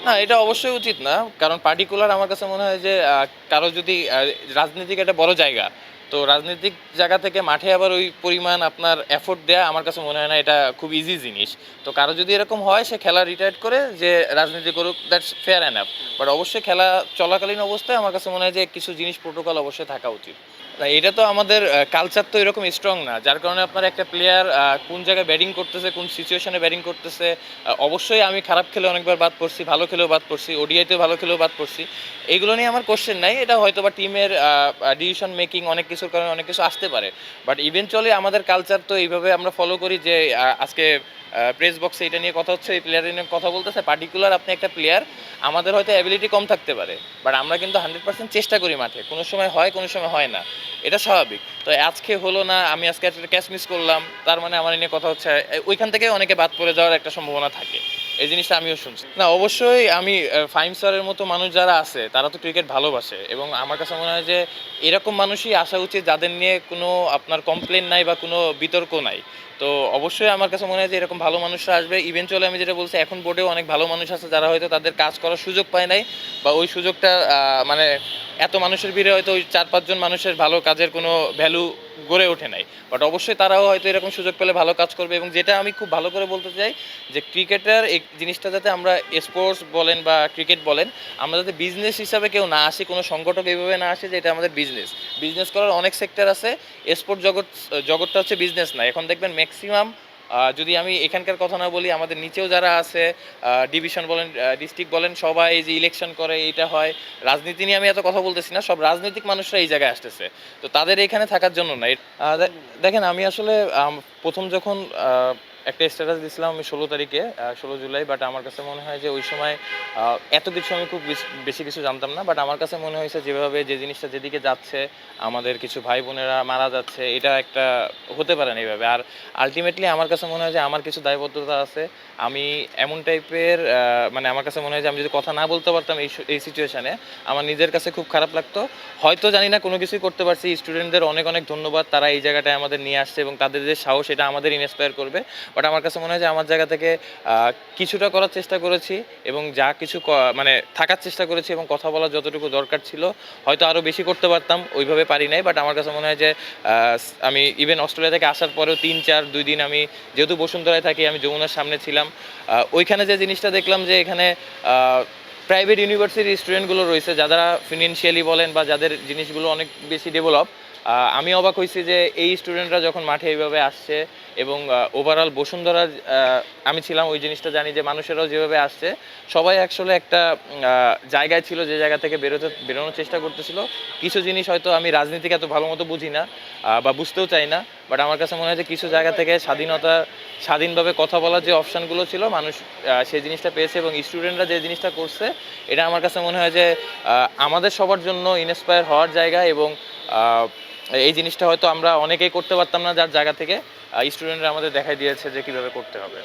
না, এটা অবশ্যই উচিত না। কারণ পার্টিকুলার আমার কাছে মনে হয় যে কারো যদি রাজনীতিক একটা বড় জায়গা। তো রাজনৈতিক জায়গা থেকে মাঠে আবার ওই পরিমাণ আপনার এফোর্ট দেয়া আমার কাছে মনে হয় না এটা খুব ইজি জিনিস। তো কারো যদি এরকম হয় সে খেলা রিটায়ার্ড করে যে রাজনীতি করুক, দ্যাটস ফেয়ার এনাফ। বাট অবশ্যই খেলা চলাকালীন অবস্থায় আমার কাছে মনে হয় যে কিছু জিনিস প্রোটোকল অবশ্যই থাকা উচিত। না, এটা তো আমাদের কালচার তো এরকম স্ট্রং না। যার কারণে আপনার একটা প্লেয়ার কোন জায়গায় ব্যাটিং করতেছে, কোন সিচুয়েশনে ব্যাটিং করতেছে। অবশ্যই আমি খারাপ খেলে অনেকবার বাদ পড়ছি, ভালো খেলেও বাদ পড়ছি, ওডিআইতে ভালো খেলেও বাদ পড়ছি। এইগুলো নিয়ে আমার কোশ্চেন নাই। এটা হয়তো বা টিমের ডিসিশন মেকিং অনেক কিছুর কারণে অনেক কিছু আসতে পারে। বাট ইভেনচুয়ালি আমাদের কালচার তো এইভাবে আমরা ফলো করি যে আজকে প্রেস বক্সে এটা নিয়ে কথা হচ্ছে, এই প্লেয়ারের নিয়ে কথা বলতেছে। পার্টিকুলার আপনি একটা প্লেয়ার, আমাদের হয়তো অ্যাবিলিটি কম থাকতে পারে। বাট আমরা কিন্তু 100% চেষ্টা করি মাঠে। কোনো সময় হয়, কোনো সময় হয় না। এটা স্বাভাবিক। তো আজকে হলো না, আমি আজকে একটা ক্যাচ মিস করলাম, তার মানে আমার নিয়ে কথা হচ্ছে। ওইখান থেকে অনেকে বাদ পড়ে যাওয়ার একটা সম্ভাবনা থাকে। এই জিনিসটা আমিও শুনছি। না, অবশ্যই আমি ফাহিম স্যারের মতো মানুষ যারা আছে তারা তো ক্রিকেট ভালোবাসে এবং আমার কাছে মনে হয় যে এরকম মানুষই আসা উচিত যাদের নিয়ে কোনো আপনার কমপ্লেন নাই বা কোনো বিতর্ক নাই। তো অবশ্যই আমার কাছে মনে হয় যে এরকম ভালো মানুষরা আসবে। ইভেনচুয়ালি আমি যেটা বলছি, এখন বোর্ডেও অনেক ভালো মানুষ আছে যারা হয়তো তাদের কাজ করার সুযোগ পায় নাই বা ওই সুযোগটা মানে এত মানুষের ভিড়ে হয়তো ওই 4-5 জন মানুষের ভালো কাজের কোনো ভ্যালু গড়ে ওঠে নাই। বাট অবশ্যই তারাও হয়তো এরকম সুযোগ পেলে ভালো কাজ করবে এবং যেটা আমি খুব ভালো করে বলতে চাই যে ক্রিকেটার এই জিনিসটা যাতে আমরা স্পোর্টস বলেন বা ক্রিকেট বলেন, আমরা যাতে বিজনেস হিসাবে কেউ না আসি, কোনো সংগঠক এইভাবে না আসে যে এটা আমাদের বিজনেস। বিজনেস করার অনেক সেক্টর আছে। স্পোর্ট জগৎটা হচ্ছে বিজনেস না। এখন দেখবেন ম্যাক্সিমাম যদি আমি এখানকার কথা না বলি, আমাদের নিচেও যারা আছে ডিভিশন বলেন, ডিস্ট্রিক্ট বলেন, সবাই এই যে ইলেকশন করে এইটা হয়। রাজনীতি নিয়ে আমি এত কথা বলতেছি না, সব রাজনৈতিক মানুষরা এই জায়গায় আসতেছে। তো তাদের এখানে থাকার জন্য না। দেখেন, আমি আসলে প্রথম যখন একটা স্ট্যাটাস দিছিলাম আমি 16 তারিখে, 16 জুলাই। বাট আমার কাছে মনে হয় যে ওই সময় এত কিছু আমি খুব বেশি কিছু জানতাম না। বাট আমার কাছে মনে হয়েছে যেভাবে যে জিনিসটা যেদিকে যাচ্ছে, আমাদের কিছু ভাই বোনেরা মারা যাচ্ছে, এটা একটা হতে পারে না এইভাবে। আর আলটিমেটলি আমার কাছে মনে হয় যে আমার কিছু দায়বদ্ধতা আছে। আমি এমন টাইপের মানে আমার কাছে মনে হয় যে আমি যদি কথা না বলতে পারতাম এই সিচুয়েশনে, আমার নিজের কাছে খুব খারাপ লাগতো। হয়তো জানি না কোনো কিছুই করতে পারছি। স্টুডেন্টদের অনেক অনেক ধন্যবাদ, তারা এই জায়গাটায় আমাদের নিয়ে আসছে এবং তাদের যে সাহস এটা আমাদের ইন্সপায়ার করবে। বাট আমার কাছে মনে হয় যে আমার জায়গা থেকে কিছুটা করার চেষ্টা করেছি এবং যা কিছু মানে থাকার চেষ্টা করেছি এবং কথা বলার যতটুকু দরকার ছিল হয়তো আরও বেশি করতে পারতাম, ওইভাবে পারি নাই। বাট আমার কাছে মনে হয় যে আমি ইভেন অস্ট্রেলিয়া থেকে আসার পরেও 3-4-2 দিন আমি যেহেতু বসুন্ধরায় থাকি, আমি যমুনার সামনে ছিলাম। ওইখানে যে জিনিসটা দেখলাম যে এখানে প্রাইভেট ইউনিভার্সিটির স্টুডেন্টগুলো রয়েছে যারা ফিনান্সিয়ালি বলেন বা যাদের জিনিসগুলো অনেক বেশি ডেভেলপ। আমি অবাক হয়েছি যে এই স্টুডেন্টরা যখন মাঠে এইভাবে আসছে এবং ওভারঅল বসুন্ধরা আমি ছিলাম, ওই জিনিসটা জানি যে মানুষেরাও যেভাবে আসছে সবাই আসলে একটা জায়গায় ছিল যে জায়গা থেকে বেরোনোর চেষ্টা করতেছিল। কিছু জিনিস হয়তো আমি রাজনীতিকে এত ভালো মতো বুঝি না বা বুঝতেও চাই না। বাট আমার কাছে মনে হয় যে কিছু জায়গা থেকে স্বাধীনভাবে কথা বলার যে অপশানগুলো ছিল মানুষ সেই জিনিসটা পেয়েছে এবং স্টুডেন্টরা যে জিনিসটা করছে এটা আমার কাছে মনে হয় যে আমাদের সবার জন্য ইন্সপায়ার হওয়ার জায়গা এবং এই জিনিসটা হয়তো আমরা অনেকেই করতে পারতাম না যার জায়গা থেকে স্টুডেন্টরা আমাদের দেখাই দিয়েছে যে কীভাবে করতে হবে।